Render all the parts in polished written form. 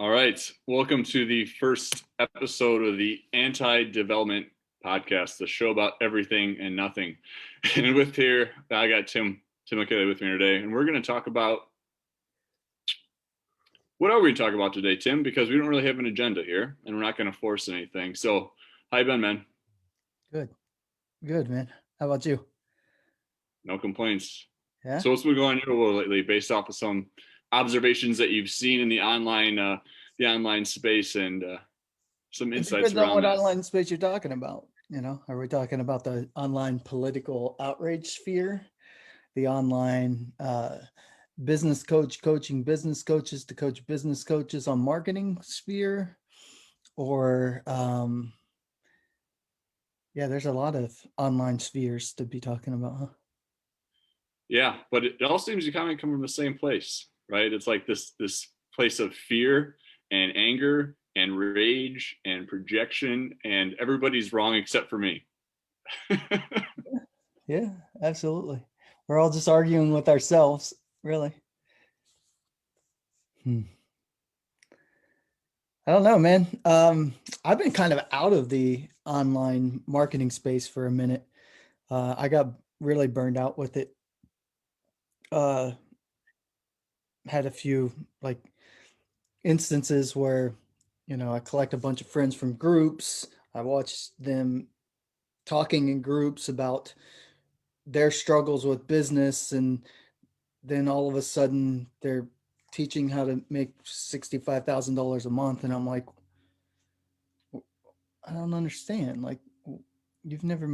All right. Welcome to the first episode of the Anti-Development Podcast, the show about everything and nothing. And with here, I got Tim McKelly with me today, and we're going to talk about what are we going to talk about today, Tim? Because we don't really have an agenda here, and we're not going to force anything. So, how you been, man? Good, man. How about you? No complaints. Yeah. So, what's been going on in your world lately, based off of some observations that you've seen in the online space, and some It insights depends on around what that? online space you're talking about. Are we talking about the online political outrage sphere, the online business coach coaching business coaches to coach business coaches on marketing sphere, or yeah, there's a lot of online spheres to be talking about, huh? Yeah, but it all seems to kind of come from the same place, right? It's like this place of fear and anger and rage and projection, and everybody's wrong except for me. Yeah, absolutely. We're all just arguing with ourselves, really. Hmm. I don't know, man. I've been kind of out of the online marketing space for a minute. I got really burned out with it. Uh, had a few like instances where, I collect a bunch of friends from groups. I watch them talking in groups about their struggles with business, and then all of a sudden they're teaching how to make $65,000 a month, and I'm like, I don't understand. Like, you've never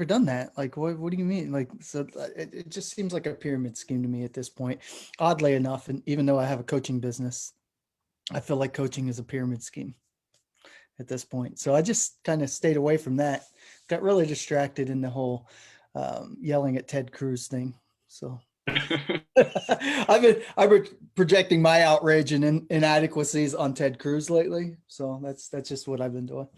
done that. Like, what do you mean? Like, so it just seems like a pyramid scheme to me at this point. Oddly enough, and even though I have a coaching business, I feel like coaching is a pyramid scheme at this point. So I just kind of stayed away from that. Got really distracted in the whole yelling at Ted Cruz thing. So I've been projecting my outrage and inadequacies on Ted Cruz lately. So that's just what I've been doing.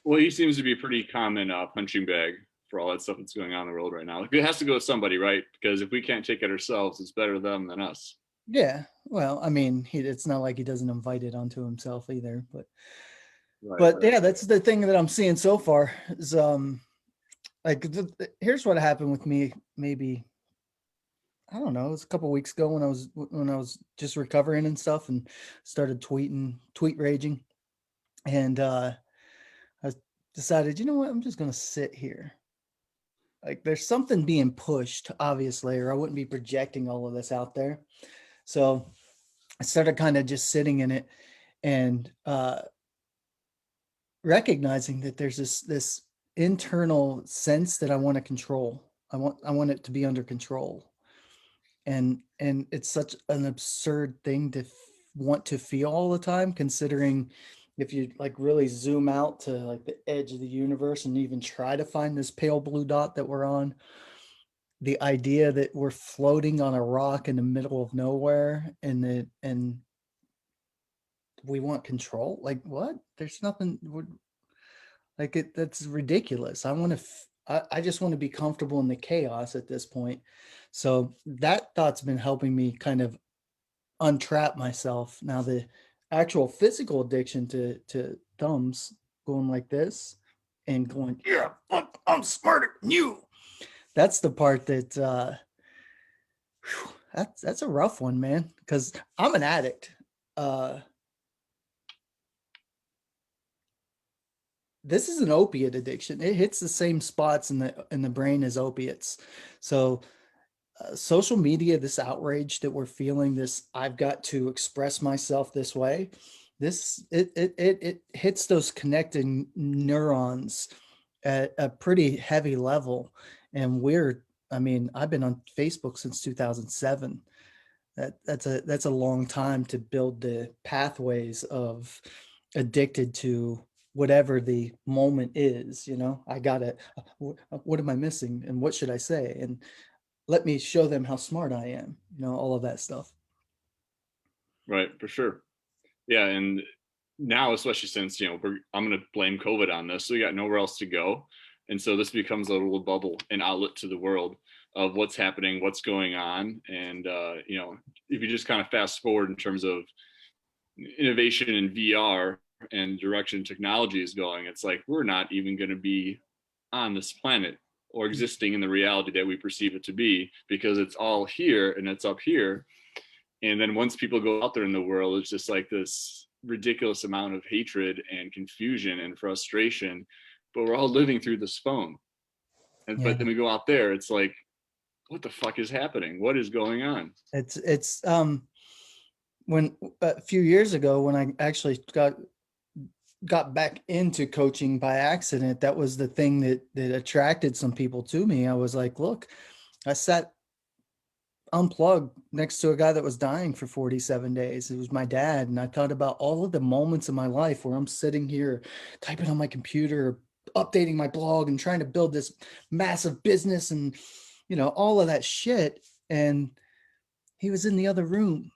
Well, he seems to be a pretty common punching bag for all that stuff that's going on in the world right now. Like, it has to go with somebody, right? Because if we can't take it ourselves, it's better them than us. Yeah. Well, I mean, it's not like he doesn't invite it onto himself either, but Right. but yeah, that's the thing that I'm seeing so far is like here's what happened with me maybe I don't know, it was a couple weeks ago when I was just recovering and stuff and started tweet raging, and I decided, you know what, I'm just going to sit here. Like there's something being pushed obviously, or I wouldn't be projecting all of this out there. So I started kind of just sitting in it and recognizing that there's this internal sense that I want to control. I want it to be under control. And it's such an absurd thing to want to feel all the time, considering if you like really zoom out to like the edge of the universe and even try to find this pale blue dot that we're on, the idea that we're floating on a rock in the middle of nowhere and we want control, like what, there's nothing like it, that's ridiculous. I just want to be comfortable in the chaos at this point. So that thought's been helping me kind of untrap myself. Now the actual physical addiction to thumbs going like this and going, yeah, fuck, I'm smarter than you. That's the part that that's a rough one, man. Because I'm an addict. Uh, this is an opiate addiction. It hits the same spots in the brain as opiates. So social media, this outrage that we're feeling, this I've got to express myself this way, this it hits those connecting neurons at a pretty heavy level. And I mean, I've been on Facebook since 2007. That's a long time to build the pathways of addicted to whatever the moment is. I gotta, what am I missing and what should I say, and let me show them how smart I am, all of that stuff. Right, for sure. Yeah, and now, especially since I'm going to blame COVID on this, so we got nowhere else to go, and so this becomes a little bubble, an outlet to the world of what's happening, what's going on, and if you just kind of fast forward in terms of innovation in VR and direction technology is going, it's like we're not even going to be on this planet or existing in the reality that we perceive it to be, because it's all here and it's up here. And then once people go out there in the world, it's just like this ridiculous amount of hatred and confusion and frustration, but we're all living through this phone. And Yeah. but then we go out there, it's like, what the fuck is happening? What is going on? It's when a few years ago when I actually got back into coaching by accident, that was the thing that attracted some people to me. I was like, look, I sat unplugged next to a guy that was dying for 47 days. It was my dad. And I thought about all of the moments in my life where I'm sitting here typing on my computer, updating my blog and trying to build this massive business and, all of that shit. And he was in the other room.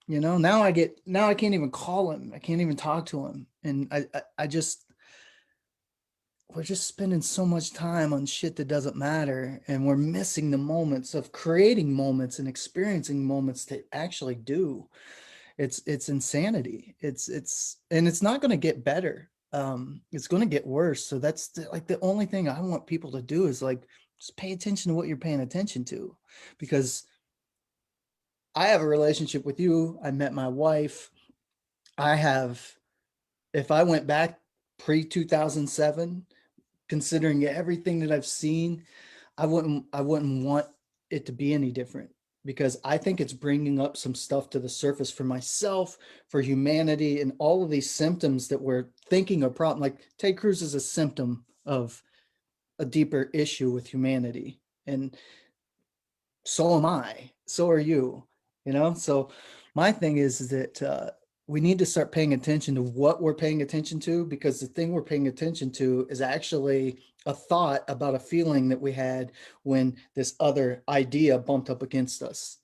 Now I can't even call him. I can't even talk to him. And we're just spending so much time on shit that doesn't matter. And we're missing the moments of creating moments and experiencing moments to actually do. It's insanity. And it's not going to get better. It's going to get worse. So that's the only thing I want people to do is like, just pay attention to what you're paying attention to, because I have a relationship with you. I met my wife. If I went back pre 2007, considering everything that I've seen, I wouldn't want it to be any different, because I think it's bringing up some stuff to the surface for myself, for humanity, and all of these symptoms that we're thinking are problem. Like Ted Cruz is a symptom of a deeper issue with humanity. And so am I. So are you, So my thing is that we need to start paying attention to what we're paying attention to, because the thing we're paying attention to is actually a thought about a feeling that we had when this other idea bumped up against us.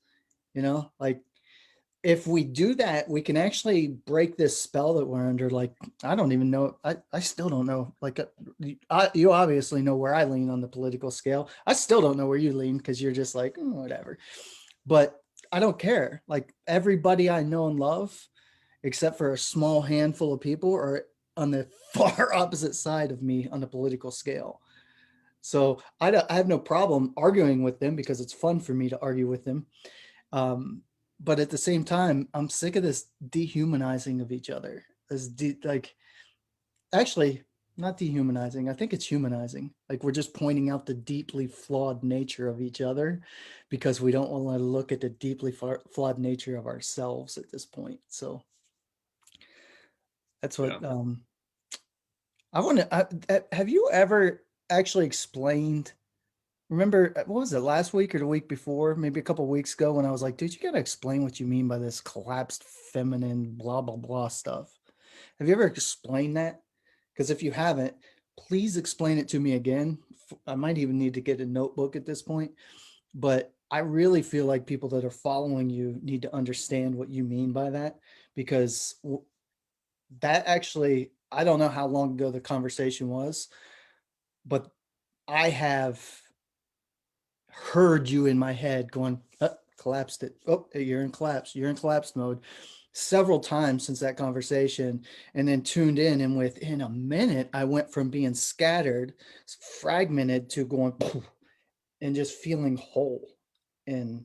Like if we do that, we can actually break this spell that we're under. Like, I don't even know. I still don't know. Like, you obviously know where I lean on the political scale. I still don't know where you lean, because you're just like, whatever. But I don't care. Like, everybody I know and love, except for a small handful of people, are on the far opposite side of me on the political scale. So I have no problem arguing with them, because it's fun for me to argue with them. But at the same time, I'm sick of this dehumanizing of each other. Actually, not dehumanizing. I think it's humanizing. Like, we're just pointing out the deeply flawed nature of each other, because we don't want to look at the deeply flawed nature of ourselves at this point. So that's what I want to. Have you ever actually explained? Remember, what was it, last week or the week before, maybe a couple of weeks ago, when I was like, dude, you got to explain what you mean by this collapsed feminine blah, blah, blah stuff. Have you ever explained that? Because if you haven't, please explain it to me again. I might even need to get a notebook at this point. But I really feel like people that are following you need to understand what you mean by that, because that actually, I don't know how long ago the conversation was, but I have heard you in my head going, collapsed it. Oh, you're in collapse. You're in collapse mode several times since that conversation, and then tuned in. And within a minute, I went from being scattered, fragmented, to going and just feeling whole and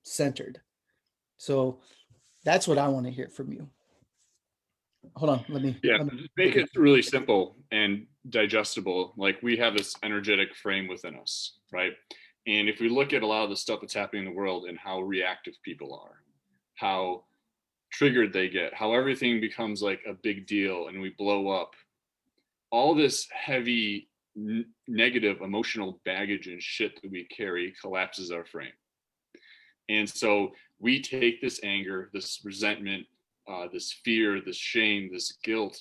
centered. So that's what I want to hear from you. Hold on. Let me make it really simple and digestible. Like, we have this energetic frame within us, right? And if we look at a lot of the stuff that's happening in the world and how reactive people are, how triggered they get, how everything becomes like a big deal and we blow up, all this heavy negative emotional baggage and shit that we carry collapses our frame. And so we take this anger, this resentment, this fear, this shame, this guilt,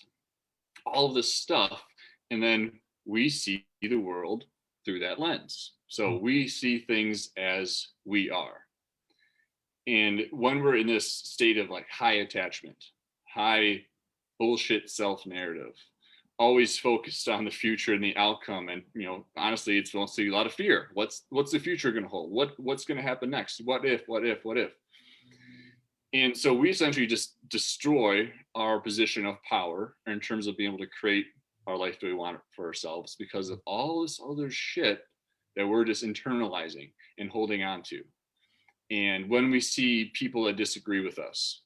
all of this stuff, and then we see the world through that lens. So we see things as we are. And when we're in this state of like high attachment, high bullshit self narrative, always focused on the future and the outcome, and honestly, it's mostly a lot of fear. What's the future going to hold? What's going to happen next? What if? And so we essentially just destroy our position of power in terms of being able to create our life that we want for ourselves because of all this other shit that we're just internalizing and holding on to. And when we see people that disagree with us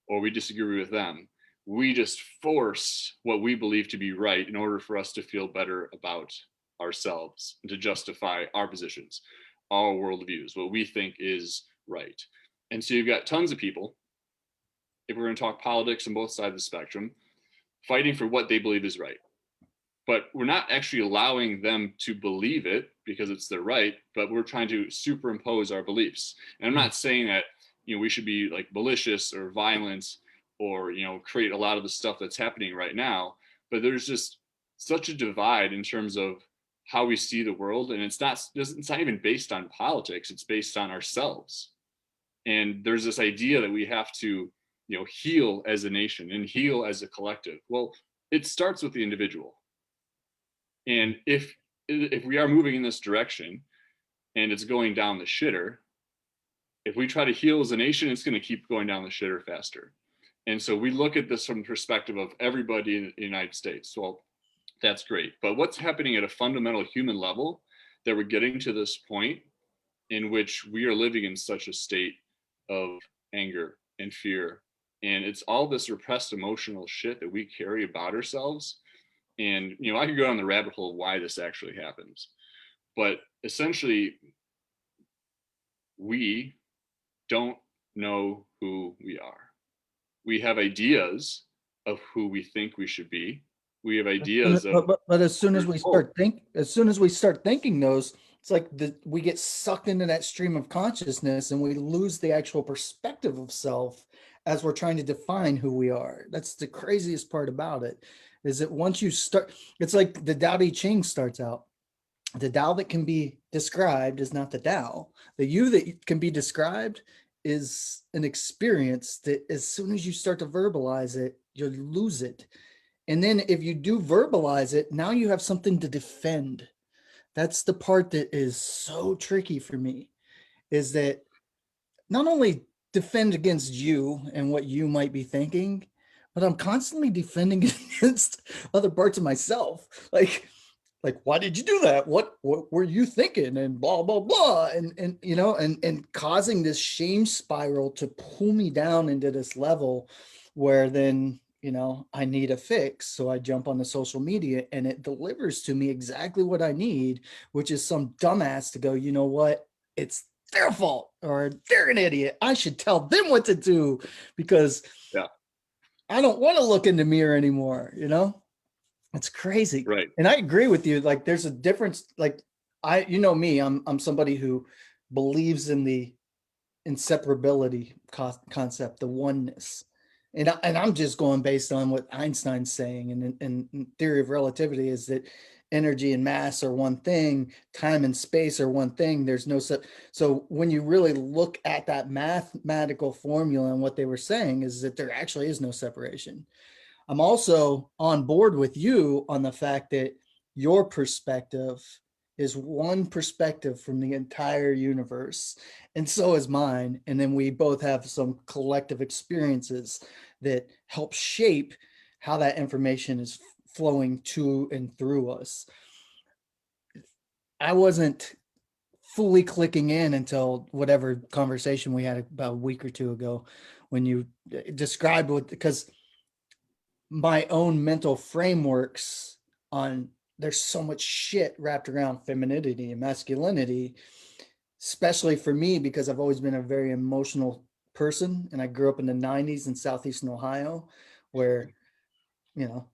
or we disagree with them, we just force what we believe to be right in order for us to feel better about ourselves and to justify our positions, our worldviews, what we think is right. And so you've got tons of people, if we're going to talk politics on both sides of the spectrum, fighting for what they believe is right. But we're not actually allowing them to believe it because it's their right, but we're trying to superimpose our beliefs. And I'm not saying that, we should be like malicious or violent or, create a lot of the stuff that's happening right now, but there's just such a divide in terms of how we see the world. And it's not even based on politics, it's based on ourselves. And there's this idea that we have to, heal as a nation and heal as a collective. Well, it starts with the individual. And if we are moving in this direction and it's going down the shitter, if we try to heal as a nation, it's going to keep going down the shitter faster. And so we look at this from the perspective of everybody in the United States. Well, that's great. But what's happening at a fundamental human level that we're getting to this point in which we are living in such a state of anger and fear? And it's all this repressed emotional shit that we carry about ourselves. And, I could go down the rabbit hole of why this actually happens. But essentially, we don't know who we are. We have ideas of who we think we should be. We have ideas of But as soon as we start thinking those, it's like we get sucked into that stream of consciousness and we lose the actual perspective of self as we're trying to define who we are. That's the craziest part about it, is that once you start, it's like the Tao Te Ching starts out. The Tao that can be described is not the Tao. The you that can be described is an experience that as soon as you start to verbalize it, you lose it. And then if you do verbalize it, now you have something to defend. That's the part that is so tricky for me, is that not only defend against you and what you might be thinking, but I'm constantly defending against other parts of myself. Like, why did you do that? What were you thinking? And blah, blah, blah. And causing this shame spiral to pull me down into this level where then, I need a fix. So I jump on the social media and it delivers to me exactly what I need, which is some dumbass to go, you know what? It's their fault, or they're an idiot. I should tell them what to do because yeah, I don't want to look in the mirror anymore, It's crazy. right. And I agree with you. Like there's a difference. Like me, I'm somebody who believes in the inseparability concept, the oneness. And I'm just going based on what Einstein's saying and theory of relativity is that energy and mass are one thing, time and space are one thing. There's no so when you really look at that mathematical formula and what they were saying is that there actually is no separation. I'm also on board with you on the fact that your perspective is one perspective from the entire universe, and so is mine. And then we both have some collective experiences that help shape how that information is flowing to and through us. I wasn't fully clicking in until whatever conversation we had about a week or two ago when you described what, because my own mental frameworks on there's so much shit wrapped around femininity and masculinity, especially for me because I've always been a very emotional person and I grew up in the 90s in southeastern Ohio where you know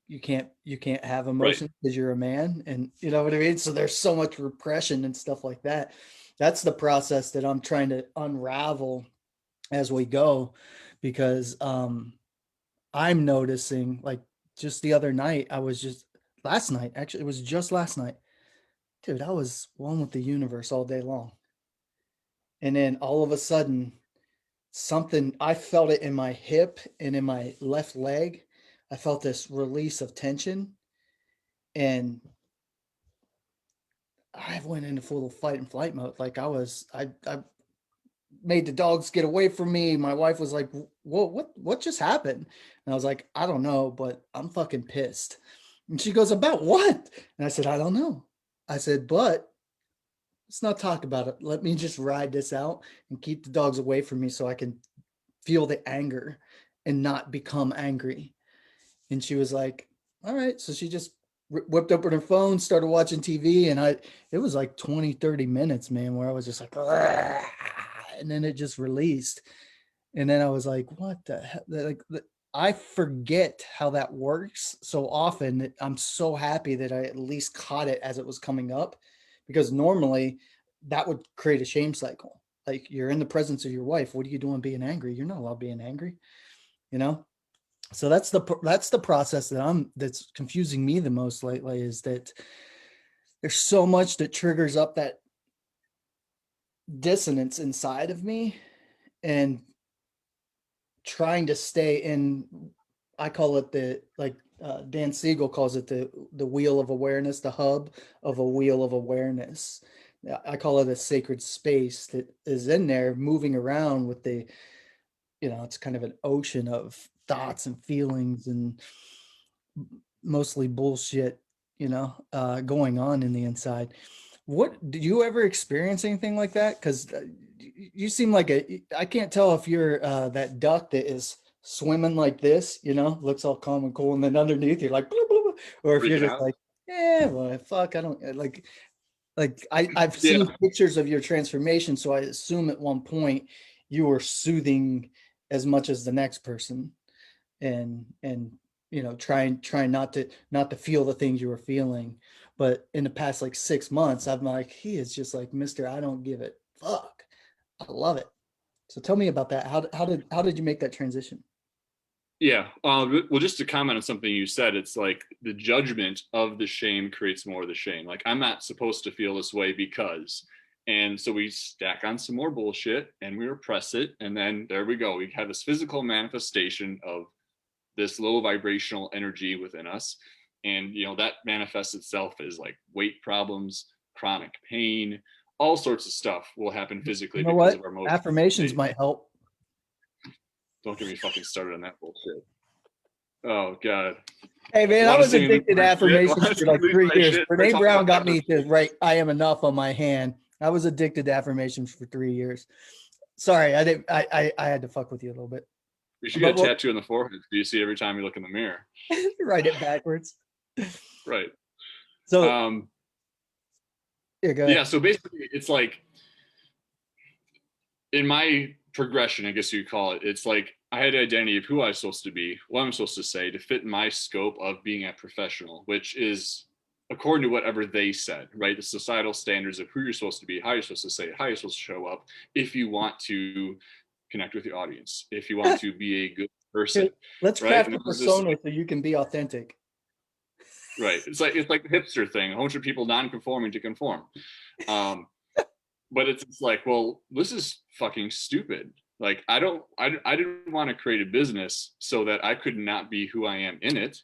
you can't have Right. emotions because you're a man, and you know what I mean, so there's so much repression and stuff like that. That's the process that I'm trying to unravel as we go, because I'm noticing, like, just the other night, last night, actually, it was just last night, dude, I was one with the universe all day long. And then all of a sudden, I felt it in my hip and in my left leg. I felt this release of tension. And I went into full fight and flight mode. Like I made the dogs get away from me. My wife was like, what just happened? And I was like, I don't know, but I'm fucking pissed. And she goes, about what? And I said, I don't know. I said, but let's not talk about it. Let me just ride this out and keep the dogs away from me so I can feel the anger and not become angry. And she was like, all right. So she just whipped up on her phone, started watching TV. And it was like 20, 30 minutes, man, where I was just like, "Argh," and then it just released. And then I was like, what the hell? Like, I forget how that works so often that I'm so happy that I at least caught it as it was coming up, because normally that would create a shame cycle. Like, you're in the presence of your wife. What are you doing being angry? You're not allowed being angry, you know? So that's the process that's confusing me the most lately, is that there's so much that triggers up that dissonance inside of me, and trying to stay in, I call it the, like, Dan Siegel calls it the wheel of awareness, the hub of a wheel of awareness. I call it a sacred space that is in there moving around with the, it's kind of an ocean of thoughts and feelings and mostly bullshit, going on in the inside. What, did you ever experience anything like that? Because you seem like I can't tell if you're that duck that is swimming like this, looks all calm and cool, and then underneath you're like, blah, blah, blah, or if you're Freaking just out. like, yeah, well, fuck, I don't like I've Yeah. seen pictures of your transformation, so I assume at one point you were soothing as much as the next person, and trying not to feel the things you were feeling. But in the past like 6 months, I'm like, he is just like Mr. I don't give it fuck. I love it. So tell me about that. How did you make that transition? Yeah. Well, just to comment on something you said, it's like the judgment of the shame creates more of the shame. Like, I'm not supposed to feel this way because, and so we stack on some more bullshit and we repress it. And then there we go. We have this physical manifestation of this low vibrational energy within us. And, that manifests itself as like weight problems, chronic pain, all sorts of stuff will happen physically You know because of what? our emotional Affirmations state. might help. Don't get me fucking started on that bullshit. Oh God. Hey man, I Want to was see me lose addicted to my shit? Want affirmations to for see me like lose 3 years. my shit? Brene Talk Brown about got me to affirmation. write "I am enough" on my hand. I was addicted to affirmations for 3 years. Sorry, I didn't. I had to fuck with you a little bit, You should get but a we'll tattoo on the forehead so you see every time you look in the mirror. write it backwards. Right. So Um, yeah, go yeah. ahead. So basically, it's like in my progression, I guess you'd call it, it's like I had an identity of who I was supposed to be, what I'm supposed to say to fit my scope of being a professional, which is according to whatever they said, right? The societal standards of who you're supposed to be, how you're supposed to say it, how you're supposed to show up if you want to connect with your audience, if you want to be a good Here, person, let's right? craft And a it was this persona so you can be authentic. right. It's like the hipster thing, a bunch of people non-conforming to conform. Um, but it's like, well, this is fucking stupid. Like, I didn't want to create a business so that I could not be who I am in it.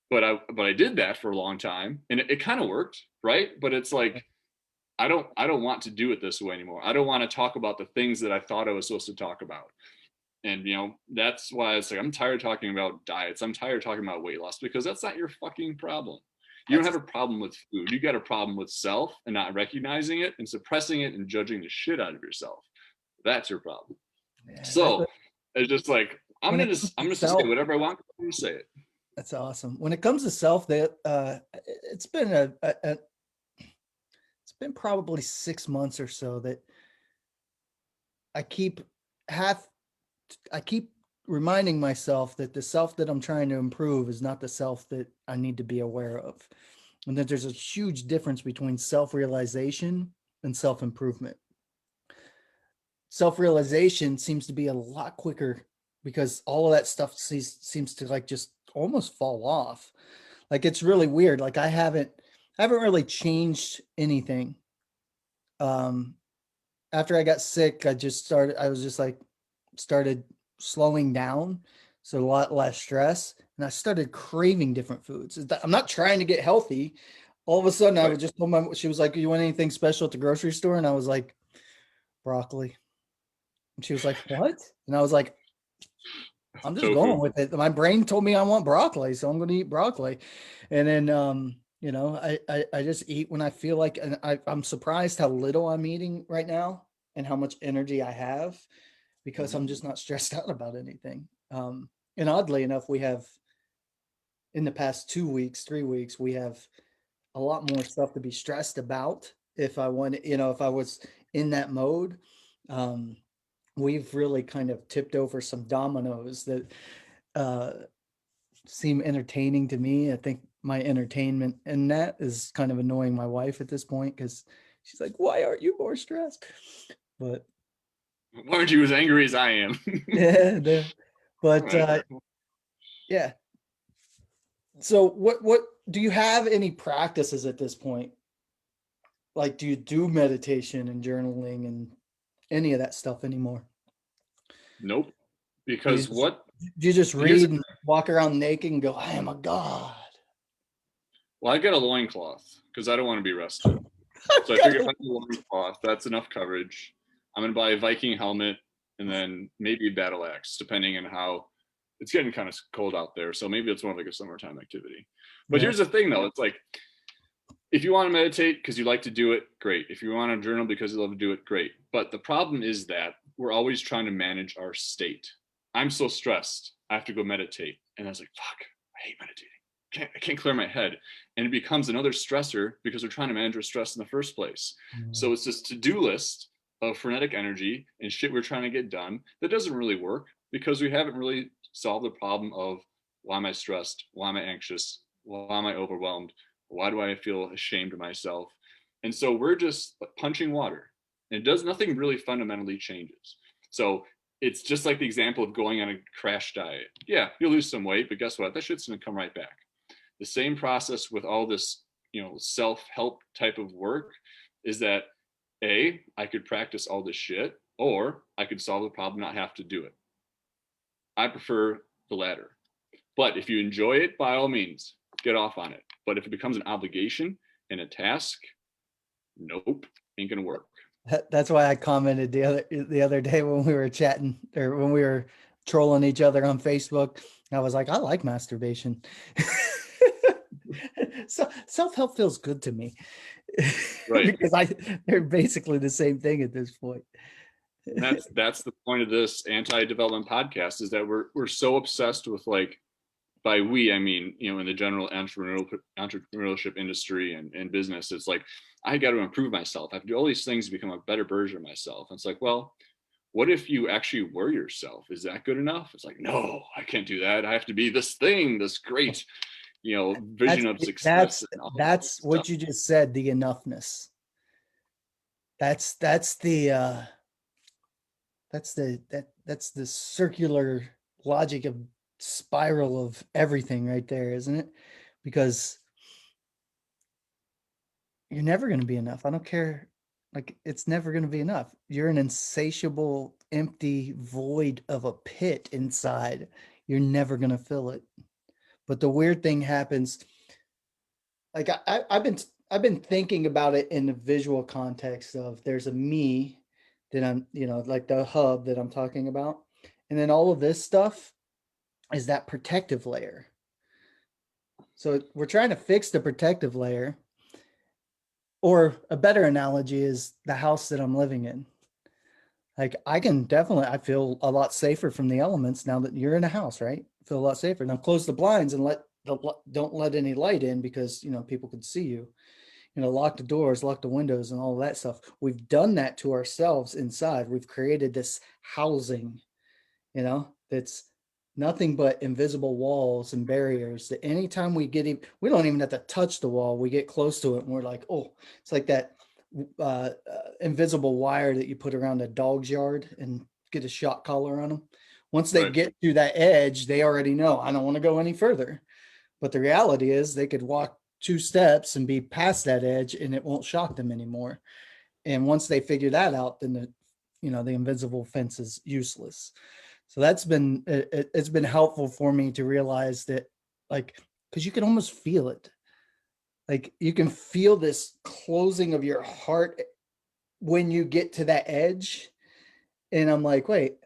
But I did that for a long time, and it kind of worked, right? But it's like I don't want to do it this way anymore. I don't want to talk about the things that I thought I was supposed to talk about. And that's why it's like I'm tired of talking about diets. I'm tired of talking about weight loss because that's not your fucking problem. You don't have That's a problem with food. You got a problem with self and not recognizing it and suppressing it and judging the shit out of yourself. That's your problem. yeah, So it's just like when it comes I'm to just to say self. whatever I want. I'm gonna say it. That's awesome. When it comes to self, that it's been it's been probably 6 months or so that I keep half I keep reminding myself that the self that I'm trying to improve is not the self that I need to be aware of. And that there's a huge difference between self-realization and self-improvement. Self-realization seems to be a lot quicker because all of that stuff seems to like just almost fall off. Like, it's really weird. Like, I haven't really changed anything. Um After I got sick, I was just like started slowing down, so a lot less stress, and I started craving different foods. I'm not trying to get healthy. All of a sudden, I Right. was just told she was like, "You want anything special at the grocery store?" And I was like, broccoli. And she was like, what? And I was like, I'm just Tofu. going with it. My brain told me I want broccoli, so I'm going to eat broccoli. And then, I just eat when I feel like, and I'm surprised how little I'm eating right now and how much energy I have because I'm just not stressed out about anything. And oddly enough, we have in the past 2 weeks, 3 weeks, we have a lot more stuff to be stressed about. If I want, if I was in that mode, um, we've really kind of tipped over some dominoes that uh, seem entertaining to me. I think my entertainment and that is kind of annoying my wife at this point because she's like, "Why aren't you more stressed?" But Why aren't you as angry as I am? yeah, but Right. yeah. So what do you have any practices at this point? Like, do you do meditation and journaling and any of that stuff anymore? Nope. Do you Because just, what? do you just Here's read and walk around naked and go, "I am a god"? well, I get a loincloth because I don't want to be arrested. I've So I got figure if a- I have a loincloth, that's enough coverage. I'm gonna buy a Viking helmet and then maybe a battle axe, depending on how it's getting kind of cold out there. So maybe it's more like a summertime activity. But Yeah. here's the thing though, it's like if you want to meditate because you like to do it, great. If you want to journal because you love to do it, great. But the problem is that we're always trying to manage our state. I'm so stressed, I have to go meditate. And I was like, fuck, I hate meditating. I can't clear my head. And it becomes another stressor because we're trying to manage our stress in the first place. Mm. So it's this to-do list of frenetic energy and shit we're trying to get done that doesn't really work because we haven't really solved the problem of why am I stressed? Why am I anxious? Why am I overwhelmed? Why do I feel ashamed of myself? And so we're just punching water. And it does nothing really fundamentally changes. So it's just like the example of going on a crash diet. Yeah, you'll lose some weight, but guess what? That shit's gonna come right back. The same process with all this, self-help type of work is that I could practice all this shit, or I could solve the problem, not have to do it. I prefer the latter. But if you enjoy it, by all means, get off on it. But if it becomes an obligation and a task, nope, ain't gonna work. That's why I commented the other day when we were chatting or when we were trolling each other on Facebook. I was like, I like masturbation. So self-help feels good to me Right. because they're basically the same thing at this point. And that's the point of this anti-development podcast is that we're so obsessed with, like, by we I mean, in the general entrepreneurship industry and business, it's like I got to improve myself. I have to do all these things to become a better version of myself. And it's like, well, what if you actually were yourself? Is that good enough? It's like, no, I can't do that. I have to be this thing, this great, That's vision of that's success and all that that's stuff. what you just said, the enoughness. That's the circular logic of spiral of everything right there, isn't it? Because you're never going to be enough. I don't care. Like, it's never going to be enough. You're an insatiable, empty void of a pit inside. You're never going to fill it. But the weird thing happens. Like I've been thinking about it in the visual context of there's a me that I'm, like the hub that I'm talking about. And then all of this stuff is that protective layer. So we're trying to fix the protective layer. Or a better analogy is the house that I'm living in. Like I feel a lot safer from the elements now that you're in a house, right? Feel a lot safer. Now close the blinds and don't let any light in because people could see you. Lock the doors, lock the windows, and all that stuff. We've done that to ourselves inside. We've created this housing, that's nothing but invisible walls and barriers that anytime we don't even have to touch the wall. We get close to it and we're like, oh, it's like that invisible wire that you put around a dog's yard and get a shot collar on them. Once they Right. get to that edge, they already know I don't want to go any further. But the reality is they could walk 2 steps and be past that edge and it won't shock them anymore. And once they figure that out, then the invisible fence is useless. So it's been helpful for me to realize that, like, because you can almost feel it. Like you can feel this closing of your heart when you get to that edge, and I'm like, wait,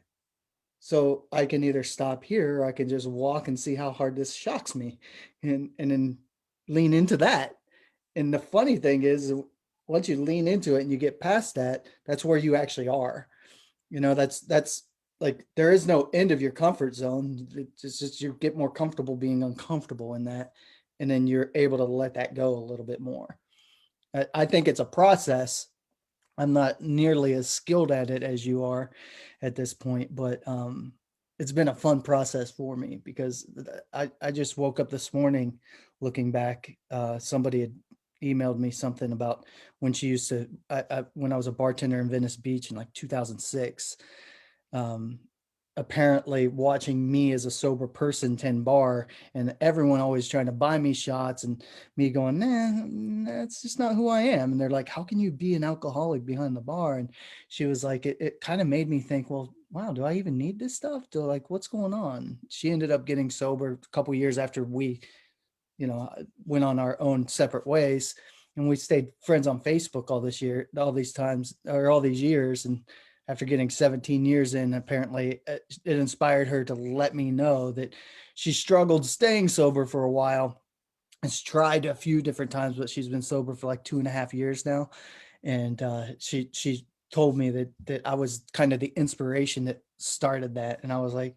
so I can either stop here or I can just walk and see how hard this shocks me, and then lean into that. And the funny thing is, once you lean into it and you get past that, that's where you actually are. That's like there is no end of your comfort zone. It's just you get more comfortable being uncomfortable in that, and then you're able to let that go a little bit more. I think it's a process. I'm not nearly as skilled at it as you are at this point, but it's been a fun process for me because I just woke up this morning looking back. Somebody had emailed me something about when she used to, when I was a bartender in Venice Beach in like 2006. Um, Apparently watching me as a sober person 10 bar and everyone always trying to buy me shots and me going, nah, that's just not who I am. And they're like, how can you be an alcoholic behind the bar? And she was like, it kind of made me think, well, wow, do I even need this stuff? To like, what's going on? She ended up getting sober a couple years after we, went on our own separate ways. And we stayed friends on Facebook all these times, or all these years. And after getting 17 years in, apparently it inspired her to let me know that she struggled staying sober for a while. Has tried a few different times, but she's been sober for like 2.5 years now. And she told me that I was kind of the inspiration that started that. And I was like,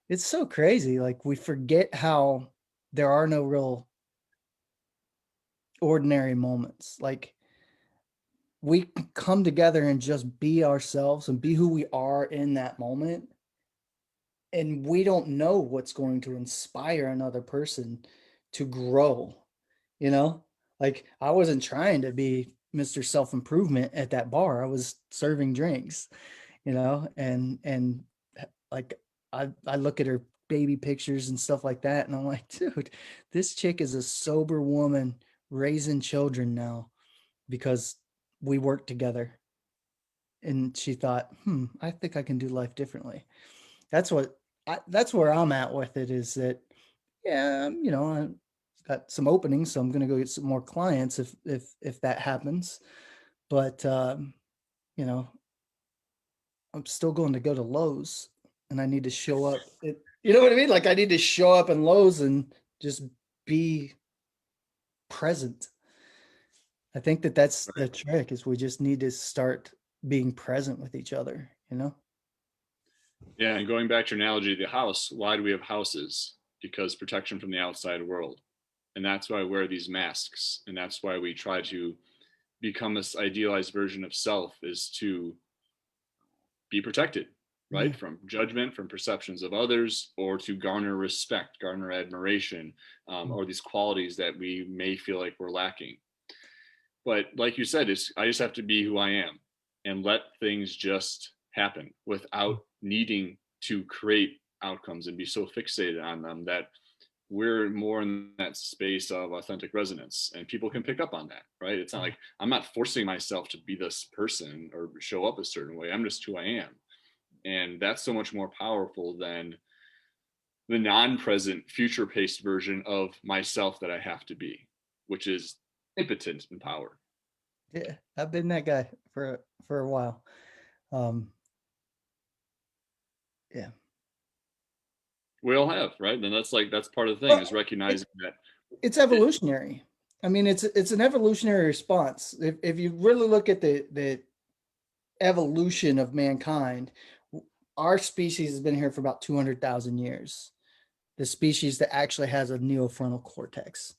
it's so crazy. Like we forget how there are no real ordinary moments. Like we can come together and just be ourselves and be who we are in that moment. And we don't know what's going to inspire another person to grow, you know? Like I wasn't trying to be Mr. Self-Improvement at that bar. I was serving drinks, and like I look at her baby pictures and stuff like that, and I'm like, dude, this chick is a sober woman raising children now because we work together. And she thought, I think I can do life differently. That's where I'm at with it, is that, yeah, I got some openings, so I'm going to go get some more clients if that happens. But, you know, I'm still going to go to Lowe's, and I need to show up. You know what I mean? Like I need to show up in Lowe's and just be present. I think that's the trick, is we just need to start being present with each other. Yeah, and going back to your analogy of the house, why do we have houses? Because protection from the outside world. And that's why I wear these masks. And that's why we try to become this idealized version of self, is to be protected, Yeah. right? From judgment, from perceptions of others, or to garner respect, garner admiration, Mm. or these qualities that we may feel like we're lacking. But like you said, I just have to be who I am and let things just happen without needing to create outcomes and be so fixated on them that we're more in that space of authentic resonance, and people can pick up on that, right? It's not Yeah. like I'm not forcing myself to be this person or show up a certain way. I'm just who I am. And that's so much more powerful than the non-present future paced version of myself that I have to be, which is impotent in power. Yeah, I've been that guy for a while. Um, yeah. We all have, right? And that's part of the thing, Well, is it's recognizing that it's it, evolutionary. I mean, it's an evolutionary response. If you really look at the evolution of mankind, our species has been here for about 200,000 years. The species that actually has a neofrontal cortex.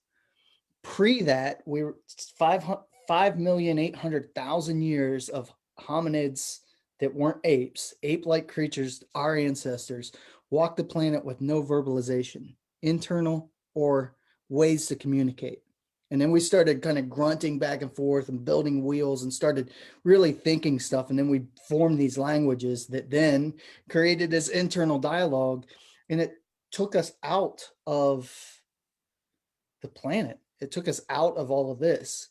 Pre that, we were 5,800,000 years of hominids that weren't apes, ape-like creatures. Our ancestors walked the planet with no verbalization, internal or ways to communicate. And then we started kind of grunting back and forth and building wheels and started really thinking stuff. And then we formed these languages that then created this internal dialogue. And it took us out of the planet. It took us out of all of this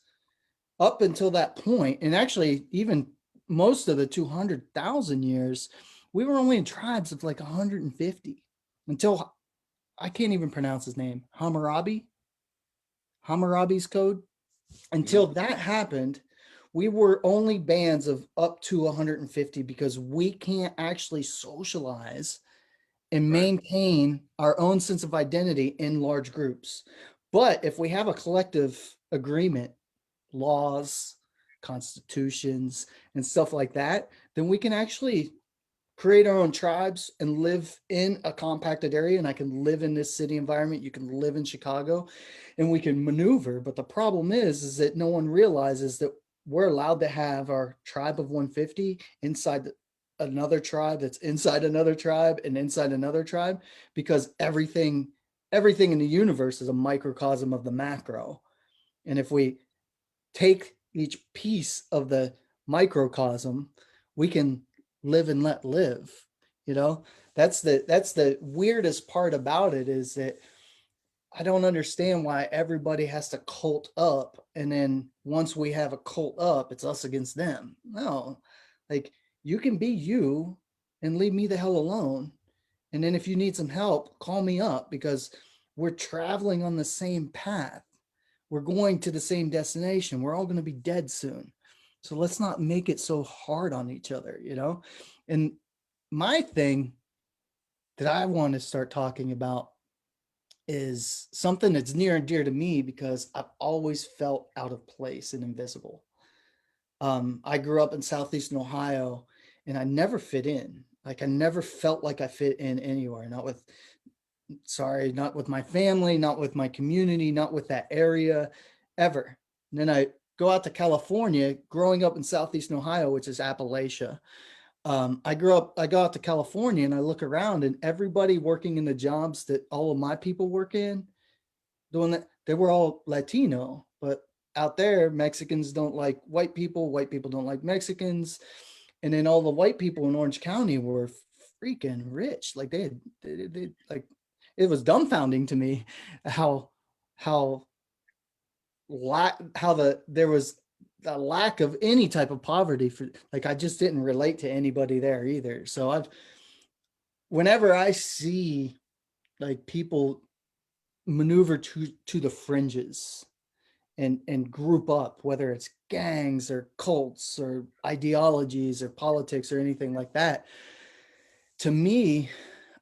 up until that point. And actually, even most of the 200,000 years, we were only in tribes of like 150 until I can't even pronounce his name, Hammurabi's code. Until Mhm. that happened, we were only bands of up to 150 because we can't actually socialize and Right. maintain our own sense of identity in large groups. But if we have a collective agreement, laws, constitutions, and stuff like that, then we can actually create our own tribes and live in a compacted area. And I can live in this city environment. You can live in Chicago and we can maneuver. But the problem is that no one realizes that we're allowed to have our tribe of 150 inside another tribe that's inside another tribe and inside another tribe, because everything in the universe is a microcosm of the macro. And if we take each piece of the microcosm, we can live and let live. You know, that's the weirdest part about it, is that I don't understand why everybody has to cult up, and then once we have a cult up, it's us against them. No, like, you can be you and leave me the hell alone. And then if you need some help, call me up, because we're traveling on the same path. We're going to the same destination. We're all going to be dead soon. So let's not make it so hard on each other, you know? And my thing that I want to start talking about is something that's near and dear to me, because I've always felt out of place and invisible. I grew up in Southeastern Ohio and I never fit in. Like, I never felt like I fit in anywhere, not with my family, not with my community, not with that area ever. And then I go out to California, growing up in Southeastern Ohio, which is Appalachia. I go out to California and I look around, and everybody working in the jobs that all of my people work in, doing that, they were all Latino. But out there, Mexicans don't like white people don't like Mexicans. And then all the white people in Orange County were freaking rich. Like, they like, it was dumbfounding to me how how there was a lack of any type of poverty. For, like, I just didn't relate to anybody there either. So whenever I see like people maneuver to the fringes and group up, whether it's gangs or cults or ideologies or politics or anything like that, to me,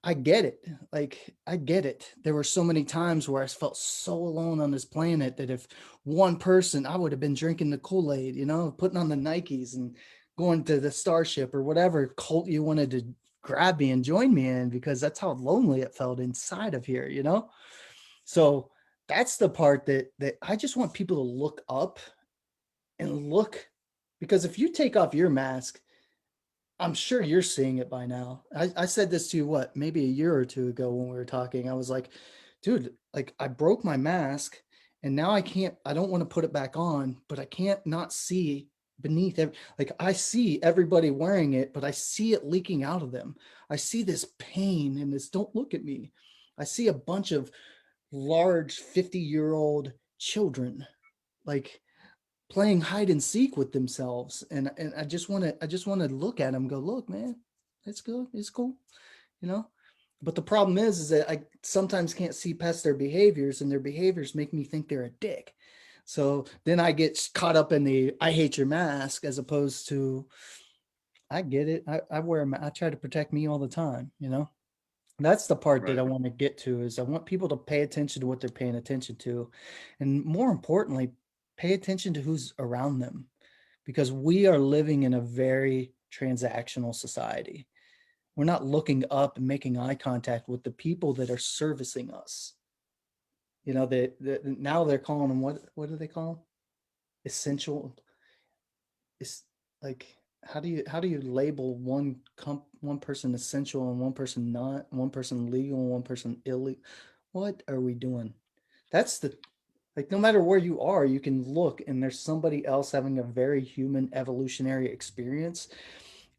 I get it. Like, I get it. There were so many times where I felt so alone on this planet that if one person, I would have been drinking the Kool-Aid, putting on the Nikes and going to the Starship or whatever cult you wanted to grab me and join me in, because that's how lonely it felt inside of here. So that's the part that I just want people to look up and look, because if you take off your mask, I'm sure you're seeing it by now. I said this to you, what, maybe a year or two ago when we were talking. I was like, dude, like, I broke my mask and now I don't want to put it back on, but I can't not see beneath like, I see everybody wearing it, but I see it leaking out of them. I see this pain and this, don't look at me. I see a bunch of large 50-year-old children, like, playing hide and seek with themselves, and I just want to look at them, go, look, man, it's good, it's cool, you know. But the problem is that I sometimes can't see past their behaviors, and their behaviors make me think they're a dick. So then I get caught up in the I hate your mask, as opposed to, I get it, I wear I try to protect me all the time. That's the part that Right. I want to get to, is I want people to pay attention to what they're paying attention to. And more importantly, pay attention to who's around them, because we are living in a very transactional society. We're not looking up and making eye contact with the people that are servicing us. Now they're calling them, what do they call them? Essential. It's like, how do you label one person essential and one person not, one person legal and one person illegal? What are we doing? That's the Like, no matter where you are, you can look and there's somebody else having a very human evolutionary experience,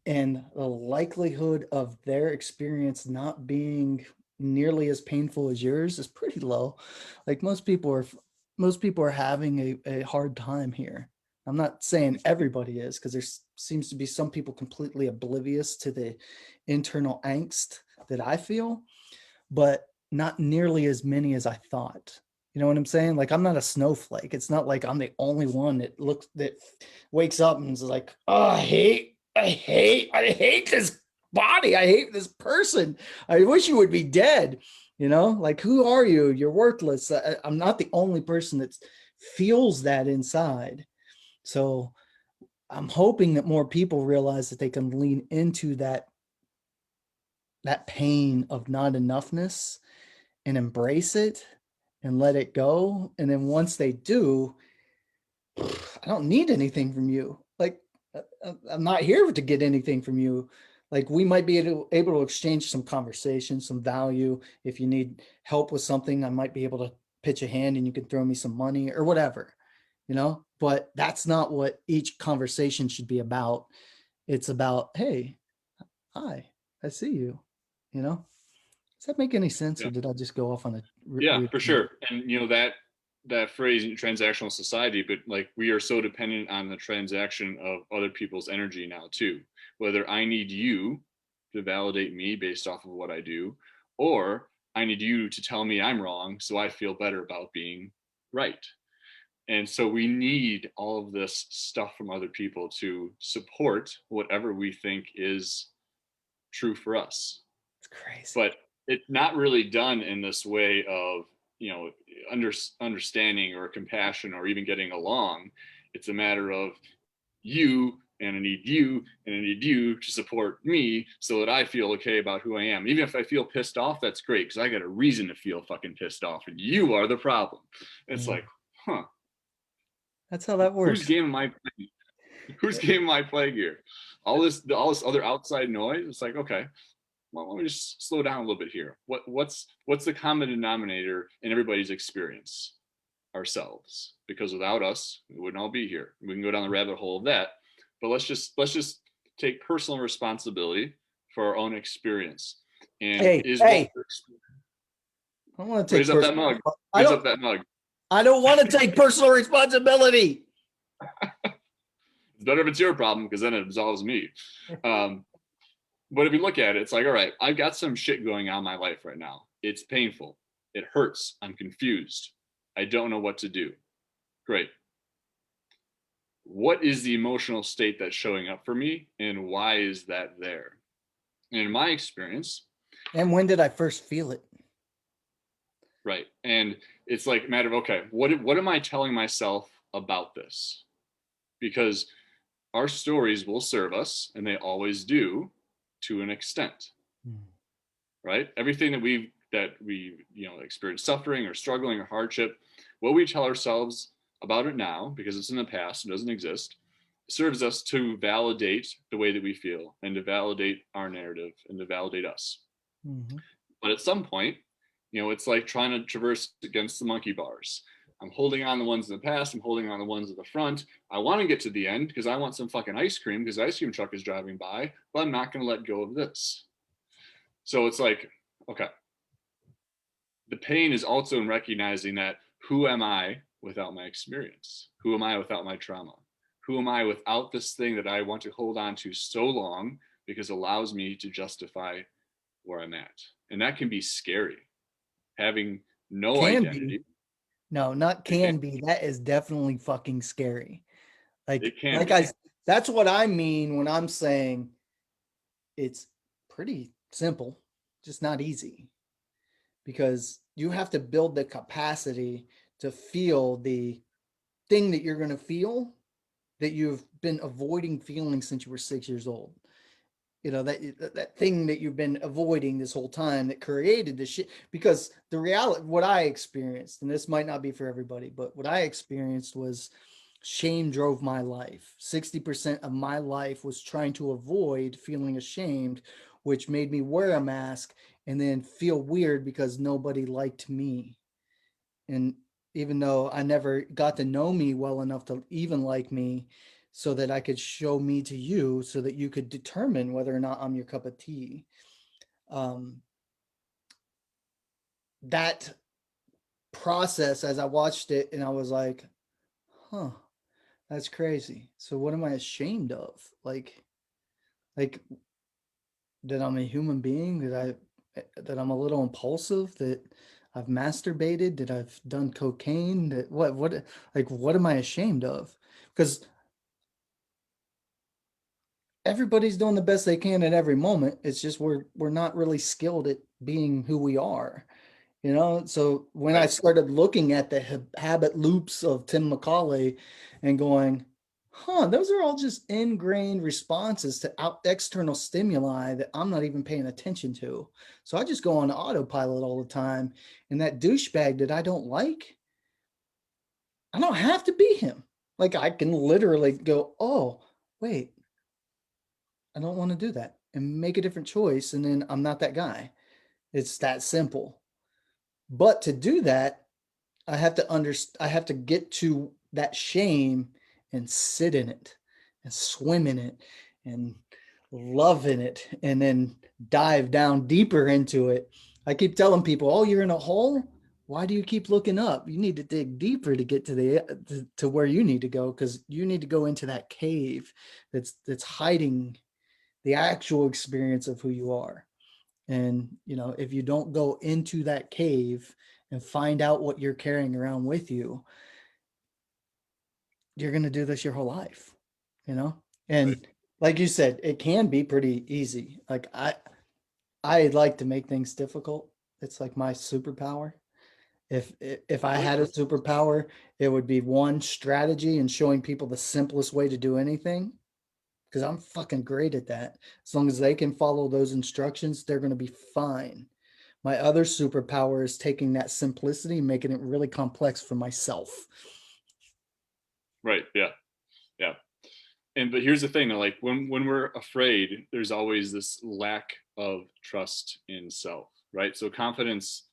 and the likelihood of their experience not being nearly as painful as yours is pretty low. Like, most people are having a hard time here. I'm not saying everybody is, because there seems to be some people completely oblivious to the internal angst that I feel, but not nearly as many as I thought. You know what I'm saying? Like I'm not a snowflake. It's not like I'm the only one that wakes up and is like, oh, I hate this body. I hate this person. I wish you would be dead. You know, like who are you? You're worthless. I'm not the only person that feels that inside. So I'm hoping that more people realize that they can lean into that pain of not enoughness and embrace it and let it go. And then once they do, I don't need anything from you. Like, I'm not here to get anything from you. Like, we might be able to exchange some conversation, some value. If you need help with something, I might be able to pitch a hand and you can throw me some money or whatever, you know? But that's not what each conversation should be about. It's about, hey, hi, I see you, you know? Does that make any sense, or Yeah. did I just go off on a Yeah, weird for tangent? sure. And that phrase transactional society, but like we are so dependent on the transaction of other people's energy now too. Whether I need you to validate me based off of what I do, or I need you to tell me I'm wrong so I feel better about being right. And so we need all of this stuff from other people to support whatever we think is true for us. It's crazy. But it's not really done in this way of, under, understanding or compassion or even getting along. It's a matter of you, and I need you, and I need you to support me so that I feel okay about who I am. Even if I feel pissed off, that's great because I got a reason to feel fucking pissed off, and you are the problem. It's Yeah, like, huh, that's how that whose works. game am I playing? Whose game am I playing here? All this other outside noise. It's like, okay, well, let me just slow down a little bit here. What's the common denominator in everybody's experience? Ourselves, because without us, we wouldn't all be here. We can go down the rabbit hole of that, but let's just take personal responsibility for our own experience. And Hey, is what hey, I don't want to take raise up that personal. mug, I raise don't. up that mug. I don't want to take personal responsibility. It's better if it's your problem because then it absolves me. Um, But if you look at it, it's like, all right, I've got some shit going on in my life right now. It's painful. It hurts. I'm confused. I don't know what to do. Great. What is the emotional state that's showing up for me and why is that there? And in my experience, And when did I first feel it? right. And it's like a matter of, okay, what am I telling myself about this? Because our stories will serve us and they always do to an extent. Hmm. Right? Everything that we experience suffering or struggling or hardship, what we tell ourselves about it now, because it's in the past and doesn't exist, serves us to validate the way that we feel and to validate our narrative and to validate us. Mhm. But at some point, it's like trying to traverse against the monkey bars. I'm holding on the ones in the past. I'm holding on the ones at the front. I want to get to the end because I want some fucking ice cream because the ice cream truck is driving by, but I'm not going to let go of this. So it's like, okay, the pain is also in recognizing that who am I without my experience? Who am I without my trauma? Who am I without this thing that I want to hold on to so long because it allows me to justify where I'm at? And that can be scary. Having no Can be. identity, No, not it can can be. That is definitely fucking scary. Like, it can like be. I, that's what I mean when I'm saying it's pretty simple, just not easy because you have to build the capacity to feel the thing that you're going to feel that you've been avoiding feeling since you were 6 years old. You know, that thing that you've been avoiding this whole time that created this shit. Because the reality, what I experienced, and this might not be for everybody, but what I experienced was shame drove my life. 60% of my life was trying to avoid feeling ashamed, which made me wear a mask and then feel weird because nobody liked me. And even though I never got to know me well enough to even like me, so that I could show me to you so that you could determine whether or not I'm your cup of tea. Um, that process, as I watched it, and I was like, huh, that's crazy. So what am I ashamed of? Like that I'm a human being, that I'm a little impulsive, that I've masturbated? Did I've done cocaine? What am I ashamed of? Because everybody's doing the best they can at every moment. It's just we're not really skilled at being who we are. So when I Right. started looking at the habit loops of Tim McCauley and going, those are all just ingrained responses to external stimuli that I'm not even paying attention to. So I just go on autopilot all the time. And that douchebag that I don't like, I don't have to be him. Like I can literally go, oh, wait, I don't want to do that and make a different choice. And then I'm not that guy. It's that simple. But to do that, I have to get to that shame and sit in it and swim in it and love in it and then dive down deeper into it. I keep telling people, "Oh, you're in a hole? Why do you keep looking up? You need to dig deeper to get to to where you need to go because you need to go into that cave that's hiding the actual experience of who you are." And, if you don't go into that cave and find out what you're carrying around with you, you're going to do this your whole life, you know? Right. And like you said, it can be pretty easy. Like I like to make things difficult. It's like my superpower. If I Really? had a superpower, it would be one strategy and showing people the simplest way to do anything because I'm fucking great at that. As long as they can follow those instructions, they're going to be fine. My other superpower is taking that simplicity and making it really complex for myself. Right. Yeah. Yeah. And but here's the thing, like when we're afraid, there's always this lack of trust in self, right? So confidence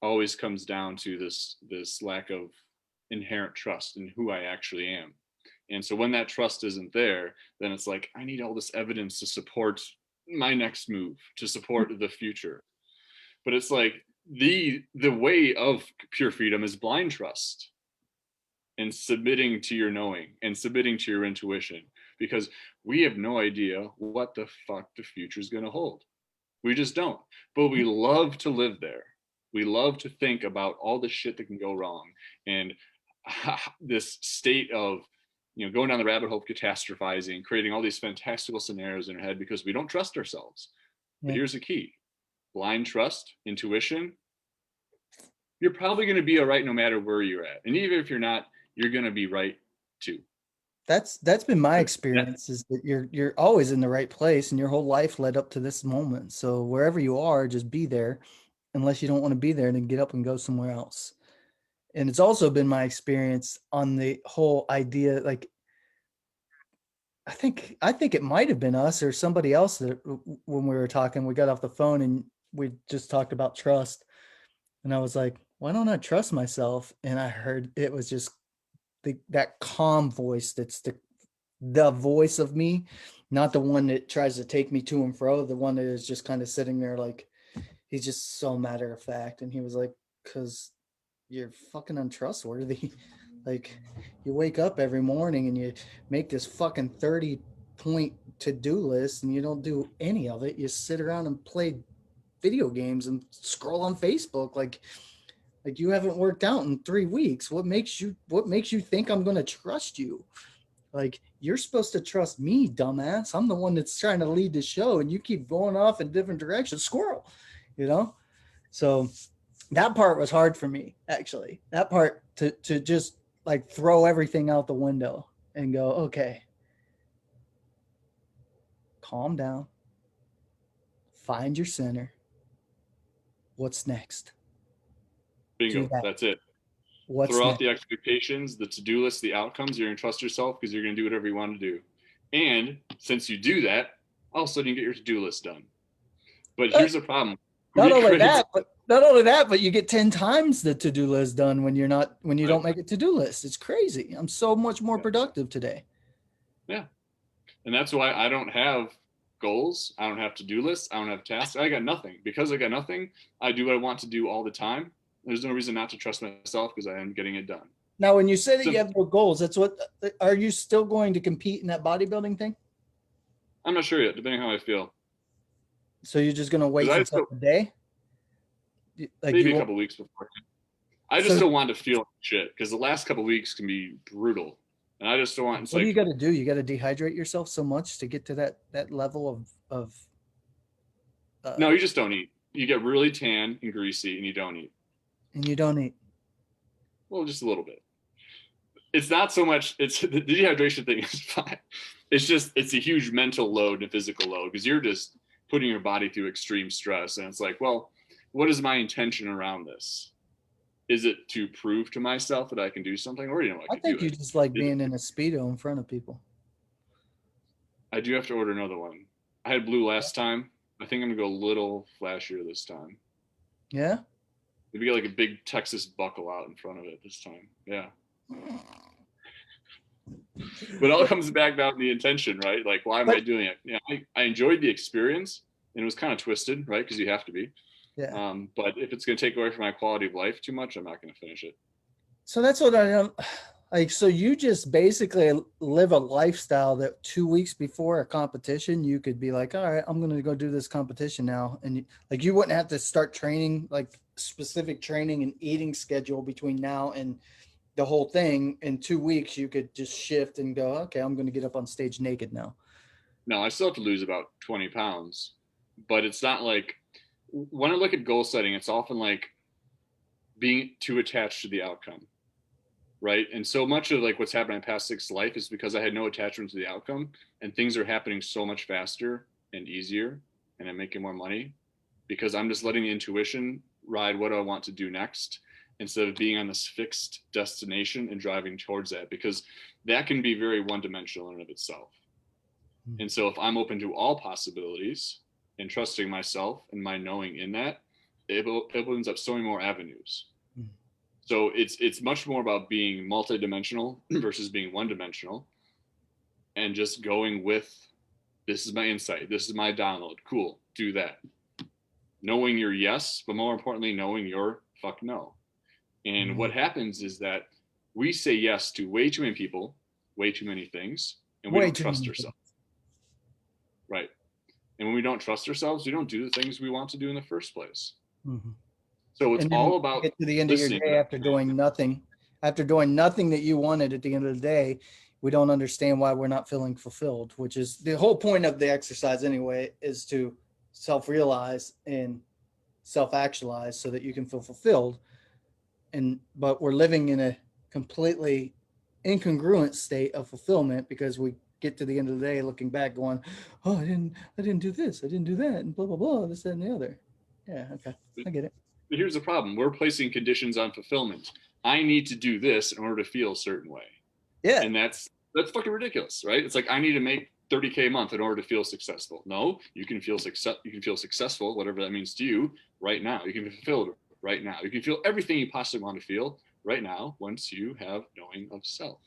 always comes down to this lack of inherent trust in who I actually am. And so when that trust isn't there, then it's like I need all this evidence to support my next move, to support the future. But it's like the way of pure freedom is blind trust and submitting to your knowing and submitting to your intuition because we have no idea what the fuck the future is going to hold. We just don't. But we love to live there. We love to think about all the shit that can go wrong and this state of going down the rabbit hole of catastrophizing, creating all these fantastical scenarios in our head because we don't trust ourselves. But Yeah. here's the key: blind trust, intuition. You're probably going to be all right no matter where you're at, and even if you're not, you're going to be right too. That's been my That, experience is that you're always in the right place and your whole life led up to this moment. So wherever you are, just be there. Unless you don't want to be there, then get up and go somewhere else. And it's also been my experience on the whole idea, like I think it might have been us or somebody else that when we were talking, we got off the phone and we just talked about trust. And I was like, why don't I trust myself? And I heard it was just that calm voice that's the voice of me, not the one that tries to take me to and fro, the one that is just kind of sitting there like he's just so matter of fact. And he was like, because you're fucking untrustworthy. Like you wake up every morning and you make this fucking 30-point to-do list and you don't do any of it. You sit around and play video games and scroll on Facebook like you haven't worked out in 3 weeks. What makes you think I'm going to trust you? Like you're supposed to trust me, dumbass. I'm the one that's trying to lead the show and you keep going off in different directions. Squirrel, you know? So that part was hard for me, actually. That part to just like throw everything out the window and go, okay, calm down, find your center. What's next? Do bingo. that. That's it. What's Throw out next? the expectations, the to-do list, the outcomes. You're going to trust yourself because you're going to do whatever you want to do. And since you do that, all of a sudden you get your to-do list done. But Uh, here's the problem: not we only create. that, but not only that, but you get 10 times the to-do list done when you Right? don't make a to-do list. It's crazy. I'm so much more Yeah. productive today. Yeah, and that's why I don't have goals. I don't have to-do lists. I don't have tasks. I got nothing. Because I got nothing, I do what I want to do all the time. There's no reason not to trust myself because I am getting it done. Now, when you say that you Simple. have no goals, that's what are you still going to compete in that bodybuilding thing? I'm not sure yet, depending on how I feel. So you're just going to wait Because I until still, the day? Like maybe you a won't, couple weeks before. I just so don't want to feel like shit because the last couple weeks can be brutal, and I just don't want. It's what do you like got to do? You got to dehydrate yourself so much to get to that level of no, uh you just don't eat. You get really tan and greasy, and you don't eat. and you don't eat. Well, just a little bit. It's not so much. It's the dehydration thing is fine. It's just it's a huge mental load and a physical load because you're just putting your body through extreme stress, and it's like, well, what is my intention around this? Is it to prove to myself that I can do something, or you know I I could do think you it? just like Is being it in a speedo in front of people. I do have to order another one. I had blue last time. I think I'm gonna go a little flashier this time. Yeah. Maybe get like a big Texas buckle out in front of it this time. Yeah. But it all comes back down to the intention, right? Like, why am I But doing it? Yeah, I enjoyed the experience and it was kind of twisted, right? Because you have to be. yeah. But if it's going to take away from my quality of life too much, I'm not going to finish it. So that's what I don't like. So you just basically live a lifestyle that 2 weeks before a competition, you could be like, all right, I'm going to go do this competition now. And like, you wouldn't have to start training, like specific training and eating schedule between now and the whole thing. In 2 weeks, you could just shift and go, okay, I'm going to get up on stage naked now. Now, I still have to lose about 20 pounds, but it's not like when I look at goal setting, it's often like being too attached to the outcome, right? And so much of like what's happened in past six life is because I had no attachment to the outcome, and things are happening so much faster and easier, and I'm making more money because I'm just letting the intuition ride what do I want to do next instead of being on this fixed destination and driving towards that because that can be very one dimensional in and of itself. And so if I'm open to all possibilities and trusting myself and my knowing in that, it opens up so many more avenues. Mm. So it's much more about being multidimensional versus being one dimensional and just going with this is my insight, this is my download. Cool, do that. Knowing your yes, but more importantly, knowing your fuck no. And what happens is that we say yes to way too many people, way too many things, and we Way don't too trust many things. ourselves. Right. And when we don't trust ourselves, we don't do the things we want to do in the first place. Mhm. So it's And then all you about get to the end of your listening to day that. after doing nothing that you wanted at the end of the day, we don't understand why we're not feeling fulfilled, which is the whole point of the exercise anyway, is to self-realize and self-actualize so that you can feel fulfilled. But we're living in a completely incongruent state of fulfillment because we get to the end of the day looking back going, oh, I didn't do this, I didn't do that, and blah blah blah, this, that, and the other. Yeah, okay. I get it. But here's the problem. We're placing conditions on fulfillment. I need to do this in order to feel a certain way. Yeah. And that's fucking ridiculous, right? It's like I need to make 30K a month in order to feel successful. No, you can feel successful, whatever that means to you, right now. You can be fulfilled right now. You can feel everything you possibly want to feel right now once you have knowing of self.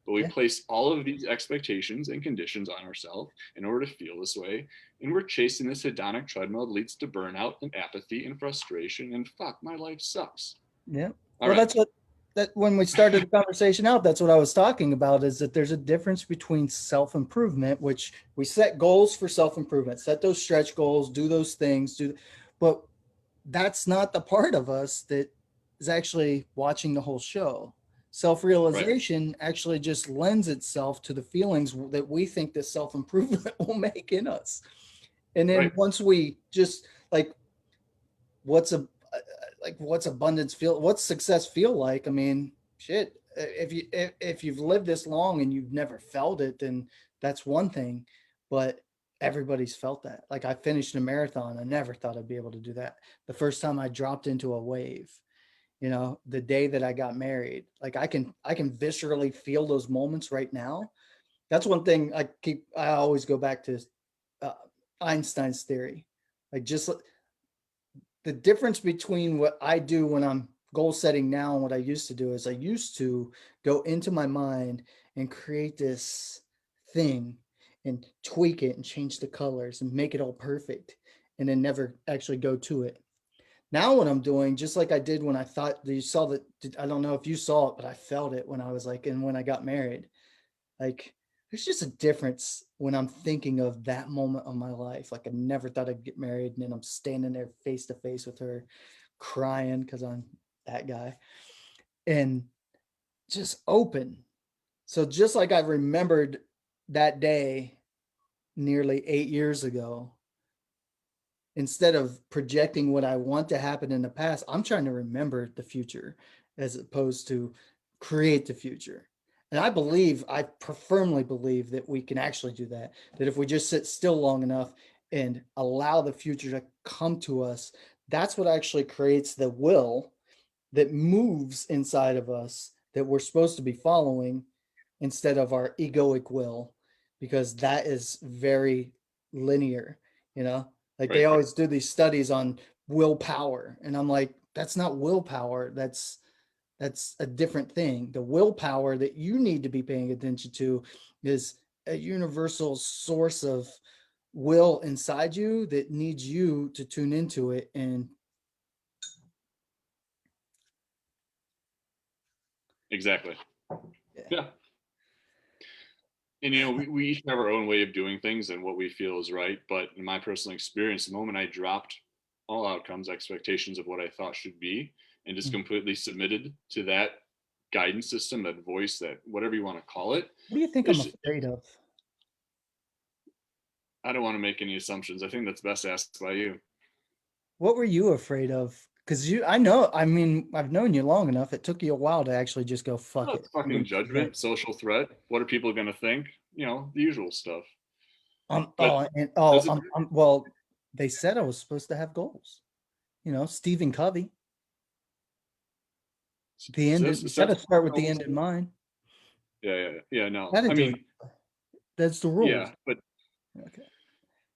But we Yeah. place all of these expectations and conditions on ourselves in order to feel this way. And we're chasing this hedonic treadmill that leads to burnout and apathy and frustration. And fuck, my life sucks. Yeah. All Well, right. that's what that when we started the conversation out, that's what I was talking about, is that there's a difference between self-improvement, which we set goals for self-improvement, set those stretch goals, do those things, but that's not the part of us that is actually watching the whole show. Right. Self-realization actually just lends itself to the feelings that we think that self-improvement will make in us. And then Right. once we just like what's a what's abundance feel, what's success feel like, I mean, shit, if you've lived this long and you've never felt it, then that's one thing, but everybody's felt that. Like, I finished a marathon, I never thought I'd be able to do that. The first time I dropped into a wave, the day that I got married, like, I can viscerally feel those moments right now. That's one thing I always go back to, uh, Einstein's theory. Like, just the difference between what I do when I'm goal setting now and what I used to do is I used to go into my mind and create this thing and tweak it and change the colors and make it all perfect and then never actually go to it. Now what I'm doing, just like I did when I thought that you saw that, I don't know if you saw it, but I felt it when I was like, and when I got married, like, there's just a difference when I'm thinking of that moment of my life. Like, I never thought I'd get married, and then I'm standing there face to face with her. crying because I'm that guy, and just open. So just like I remembered that day nearly 8 years ago, instead of projecting what I want to happen in the past, I'm trying to remember the future as opposed to create the future. And I firmly believe that we can actually do that. That if we just sit still long enough and allow the future to come to us, that's what actually creates the will that moves inside of us that we're supposed to be following instead of our egoic will, because that is very linear, you know? Like they Right. always do these studies on willpower, and I'm like, that's not willpower. That's a different thing. The willpower that you need to be paying attention to is a universal source of will inside you that needs you to tune into it. And Exactly. yeah, Yeah. And we each have our own way of doing things and what we feel is right. But in my personal experience, the moment I dropped all outcomes, expectations of what I thought should be, and just mm. completely submitted to that guidance system, that voice, that whatever you want to call it, What do you think I'm it's, afraid of? I don't want to make any assumptions. I think that's best asked by you. What were you afraid of? Because I know, I mean, I've known you long enough. It took you a while to actually just go, fuck Well, it. it's I'm fucking gonna do that. judgment, social threat. What are people going to think? The usual stuff. But does it? Well, they said I was supposed to have goals. Stephen Covey, the end, you got Set to start with the goals. end in mind. Yeah. No, Got to I do mean, it. That's the rules. yeah, but Okay.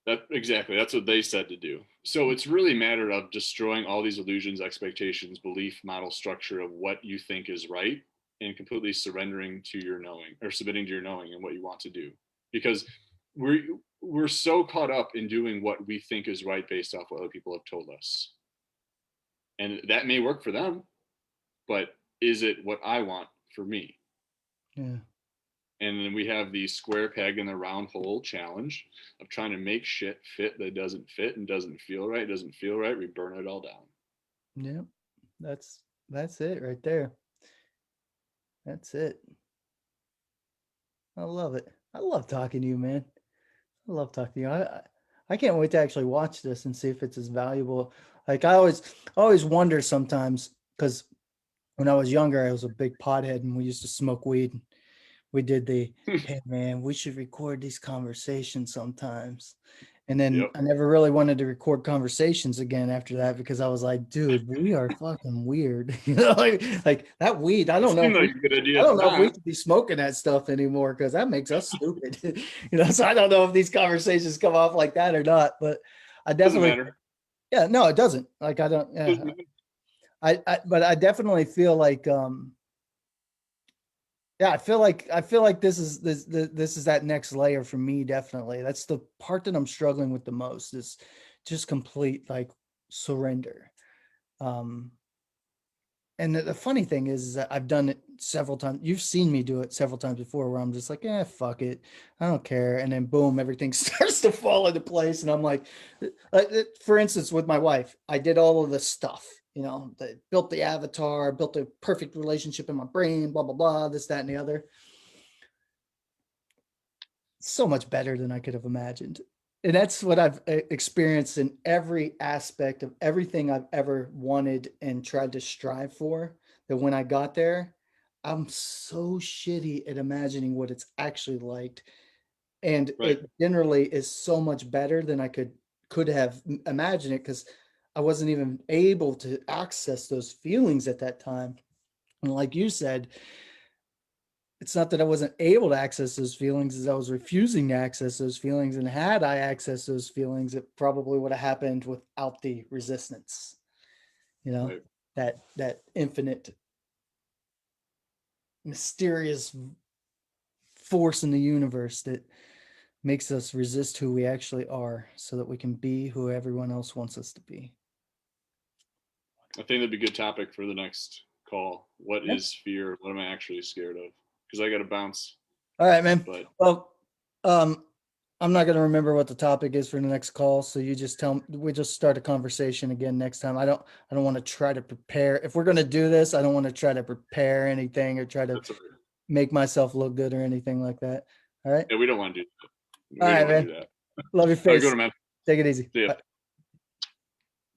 that exactly. That's what they said to do. So it's really a matter of destroying all these illusions, expectations, belief model structure of what you think is right, and completely surrendering to your knowing, or submitting to your knowing and what you want to do. Because we're we're so caught up in doing what we think is right based off what other people have told us. And that may work for them, but is it what I want for me? Yeah. And then we have the square peg in the round hole challenge of trying to make shit fit that doesn't fit and doesn't feel right. Doesn't feel right. We burn it all down. Yeah. That's it right there. That's it. I love it. I love talking to you, man. I love talking to you. I can't wait to actually watch this and see if it's as valuable. Like I always wonder sometimes, because when I was younger, I was a big pothead and we used to smoke weed. We did hey man, we should record these conversations sometimes. And then Yep. I never really wanted to record conversations again after that, because I was like, dude, we are fucking weird. Like that weed. It seemed like a good idea I at the don't know if we time. should be smoking that stuff anymore, because that makes us stupid. So I don't know if these conversations come off like that or not, but I Doesn't definitely, matter. yeah, no, it doesn't. Like I don't, yeah, but I definitely feel like, yeah, I feel like this is that next layer for me. Definitely, that's the part that I'm struggling with the most, is just complete like surrender. Um, and the funny thing is that I've done it several times. You've seen me do it several times before, where I'm just like, fuck it, I don't care, and then boom, everything starts to fall into place, and I'm like, for instance, with my wife, I did all of this stuff. Built the avatar, built a perfect relationship in my brain, blah blah blah, this, that, and the other. So much better than I could have imagined. And that's what I've experienced in every aspect of everything I've ever wanted and tried to strive for. That when I got there, I'm so shitty at imagining what it's actually like. And Right. it generally is so much better than I could have imagined it, because I wasn't even able to access those feelings at that time. And like you said, it's not that I wasn't able to access those feelings, as I was refusing to access those feelings. And had I accessed those feelings, it probably would have happened without the resistance, you know, Right. that infinite, mysterious force in the universe that makes us resist who we actually are so that we can be who everyone else wants us to be. I think that'd be a good topic for the next call. What Yeah. is fear? What am I actually scared of? Because I got to bounce. All right, man. But Well, um, I'm not gonna remember what the topic is for the next call, so you just we just start a conversation again next time. I don't want to try to prepare. If we're gonna do this, I don't want to try to prepare anything or try to That's all right. make myself look good or anything like that. All right. Yeah, we don't want to do that. All We right, don't want to man. do that. Love your Have a good face. one, man. Take it easy. See ya. Bye.